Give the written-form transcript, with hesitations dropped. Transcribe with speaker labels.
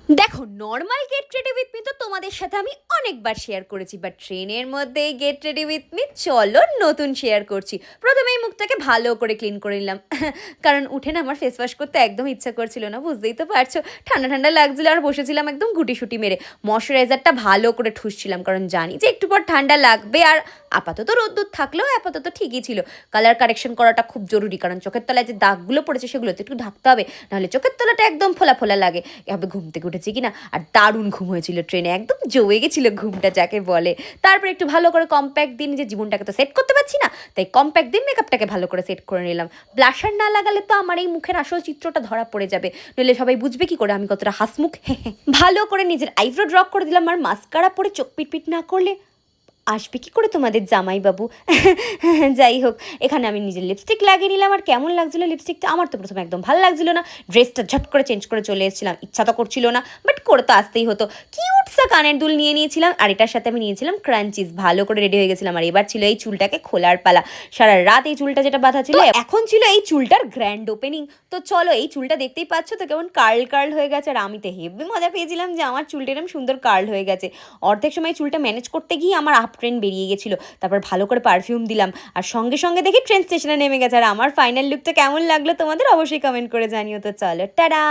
Speaker 1: দেখো, normal get ready with me তো তোমাদের সাথে আমি অনেকবার শেয়ার করেছি, বাট ট্রেনের মধ্যে গেট রেডি উইথ মি চলো নতুন শেয়ার করছি। প্রথমেই মুখটাকে ভালো করে ক্লিন করে নিলাম কারণ উঠে না আমার ফেস ওয়াশ করতে একদম ইচ্ছা করছিল না, বুঝতেই তো পারছো। ঠান্ডা ঠান্ডা লাগছিল আর বসেছিলাম একদম গুটিসুটি মেরে। ময়শ্চারাইজারটা ভালো করে ঠুসছিলাম কারণ জানি যে একটু পর ঠান্ডা লাগবে। আর আপাতত রোদ্দুর থাকলেও আপাতত ঠিকই ছিল। কালার কারেকশন করাটা খুব জরুরি, কারণ চোখের তলায় যে দাগগুলো পড়েছে সেগুলো তো একটু ঢাকতে হবে, নাহলে চোখের তলাটা একদম ফোলা ফোলা লাগে। এভাবে ঘুম থেকে উঠেছি কিনা, আর দারুণ ঘুম হয়েছিল ট্রেনে, একদম জমে গেছিল ঘুমটা যাকে বলে। তারপর একটু ভালো করে কম্প্যাক্ট দিন, যে জীবনটাকে তো সেট করতে পারছি না, তাই কম্প্যাক্ট দিন মেকআপটাকে ভালো করে সেট করে নিলাম। ব্লাশার না লাগালে তো আমার এই মুখের আসল চিত্রটা ধরা পড়ে যাবে, নইলে সবাই বুঝবে কি করে আমি কতটা হাসমুখ। ভালো করে নিজের আইব্রো ড্র করে দিলাম, আর মাস্কারা পরে চোখ পিটপিট না করলে আসবে কি করে তোমাদের জামাইবাবু। যাই হোক, এখানে আমি নিজের লিপস্টিক লাগিয়ে নিলাম। আর কেমন লাগছিলো লিপস্টিকটা, আমার তো প্রথমে একদম ভালো লাগছিল না। ড্রেসটা ঝট করে চেঞ্জ করে চলে এসেছিলাম, ইচ্ছা তো করছিল না, বাট করে তো আসতেই হতো। কিউট সা কানের দুল নিয়ে নিয়েছিলাম, আর এটার সাথে আমি নিয়েছিলাম ক্রাঞ্চিস। ভালো করে রেডি হয়ে গেছিলাম, আর এবার ছিল এই চুলটাকে খোলার পালা। সারা রাত এই চুলটা যেটা বাঁধা ছিল, এখন ছিল এই চুলটার গ্র্যান্ড ওপেনিং। তো চলো, এই চুলটা দেখতেই পাচ্ছ তো কেমন কার্ল কার্ল হয়ে গেছে। আর আমি তো হেভি মজা পেয়েছিলাম যে আমার চুলটা এরকম সুন্দর কার্ল হয়ে গেছে। অর্ধেক সময় চুলটা ম্যানেজ করতে গিয়ে আমার আপ ট্রেন বেরিয়ে গেছিলো। তারপর ভালো করে পারফিউম দিলাম, আর সঙ্গে সঙ্গে দেখি ট্রেন স্টেশনে নেমে গেছে। আর আমার ফাইনাল লুকটা কেমন লাগলো তোমাদের অবশ্যই কমেন্ট করে জানিও। তো চলো, টাটা।